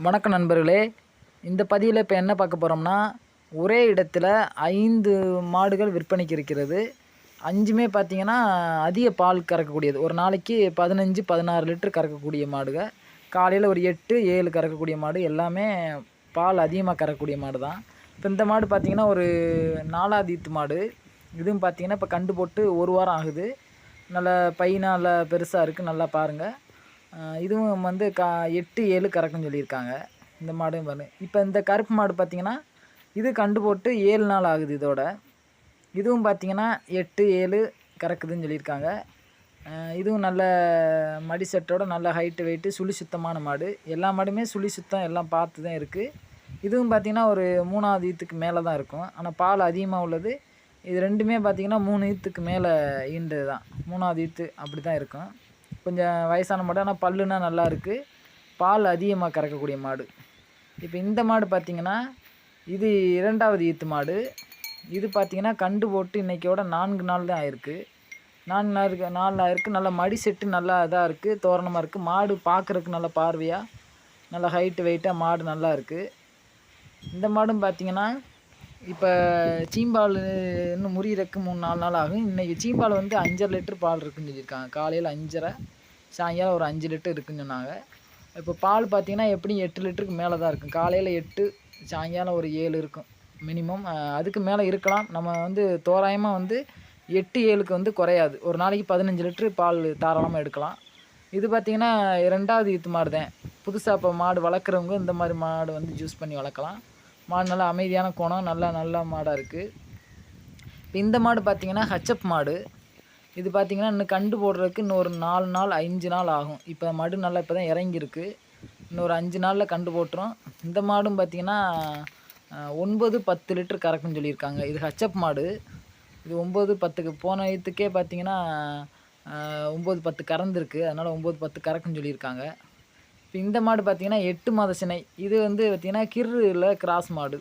வணக்கம் நண்பர்களே. இந்த பதிவில் இப்போ என்ன பார்க்க போகிறோம்னா, ஒரே இடத்துல 5 மாடுகள் விற்பனைக்கு இருக்கிறது. 5மே பார்த்தீங்கன்னா அதிக பால் கறக்கக்கூடியது. ஒரு நாளைக்கு 15, 16 லிட்டர் கறக்கக்கூடிய மாடுக. காலையில் ஒரு 8, 7 கறக்கக்கூடிய மாடு. எல்லாமே பால் அதிகமாக கறக்கக்கூடிய மாடு தான். இப்போ இந்த மாடு பார்த்தீங்கன்னா ஒரு 4வது ஈத்து மாடு. இதுவும் பார்த்தீங்கன்னா இப்போ கண்டு போட்டு 1 வாரம் ஆகுது. நல்லா நல்லா பெருசாக இருக்குது. நல்லா பாருங்கள். இதுவும் வந்து 8, 7 கறக்குன்னு சொல்லியிருக்காங்க. இந்த மாடும் பாருங்க. இப்போ இந்த கருப்பு மாடு பார்த்திங்கன்னா இது கண்டு போட்டு 7 நாள் ஆகுது இதோட. இதுவும் பார்த்திங்கன்னா 8, 7 கறக்குதுன்னு சொல்லியிருக்காங்க. இதுவும் நல்ல மடி செட்டோட நல்ல ஹைட்டு வெயிட்டு சுழி சுத்தமான மாடு. எல்லா மாடுமே சுழி சுத்தம் எல்லாம் பார்த்து தான் இருக்குது. இதுவும் பார்த்திங்கன்னா ஒரு 3வது ஈத்துக்கு மேலே தான் இருக்கும். ஆனால் பால் அதிகமாக உள்ளது. இது ரெண்டுமே பார்த்திங்கன்னா 3 ஈத்துக்கு மேலே ஈன்றது தான். 3வது ஈத்து அப்படி தான் இருக்கும். கொஞ்சம் வயசான மாடு. ஆனால் பல்லுனா நல்லா இருக்குது. பால் அதிகமாக கறக்கக்கூடிய மாடு. இப்போ இந்த மாடு பார்த்திங்கன்னா இது 2வது ஈத்து மாடு. இது பார்த்திங்கன்னா கண்டு போட்டு இன்றைக்கோட 4 நாள் தான் ஆயிருக்கு. 4 நாள் ஆயிருக்கு. நல்லா மடி செட்டு நல்லா இதாக இருக்குது, தோரணமாக இருக்குது. மாடு பார்க்குறதுக்கு நல்லா பார்வையாக நல்லா ஹைட்டு வெயிட்டாக மாடு நல்லா இருக்குது. இந்த மாடும் பார்த்திங்கன்னா இப்போ சீம்பால் இன்னும் முறியறக்கு 3-4 நாள் ஆகும். இன்றைக்கி சீம்பால் வந்து 5.5 லிட்டர் பால் இருக்குதுன்னு சொல்லியிருக்காங்க. காலையில் 5.5, சாயங்காலம் ஒரு 5 லிட்டர் இருக்குதுன்னு சொன்னாங்க. இப்போ பால் பார்த்திங்கன்னா எப்படியும் 8 லிட்டருக்கு மேலே தான் இருக்கும். காலையில் 8, சாயங்காலம் ஒரு 7 இருக்கும் மினிமம். அதுக்கு மேலே இருக்கலாம். நம்ம வந்து தோராயமாக வந்து 8, 7க்கு வந்து குறையாது. ஒரு நாளைக்கு 15 லிட்டரு பால் தாராளமாக எடுக்கலாம். இது பார்த்திங்கன்னா 2வது ஈத்து மாடு தான். புதுசாக இப்போ மாடு வளர்க்குறவங்க இந்த மாதிரி மாடு வந்து ஜூஸ் பண்ணி வளர்க்கலாம். மாடு நல்லா அமைதியான குணம், நல்ல மாடாக இருக்குது. இப்போ இந்த மாடு பார்த்திங்கன்னா ஹச்சப் மாடு. இது பார்த்திங்கன்னா இன்னும் கண்டு போடுறதுக்கு இன்னொரு 4 நாள் 5 நாள் ஆகும். இப்போ மாடு நல்லா இப்போ தான் இறங்கியிருக்கு. இன்னொரு 5 நாளில் கண்டு போட்டுரும். இந்த மாடும் பார்த்திங்கன்னா 9, 10 லிட்டர் கறக்குன்னு சொல்லியிருக்காங்க. இது ஹச்சப் மாடு. இது 9, 10க்கு போன ஈத்துக்கே பார்த்திங்கன்னா 9, 10 கறந்துருக்கு. அதனால் 9, 10 கறக்குன்னு சொல்லியிருக்காங்க. இப்போ இந்த மாடு பார்த்திங்கன்னா 8 மாத சினை. இது வந்து பார்த்திங்கன்னா கிர்ரில் கிராஸ் மாடு.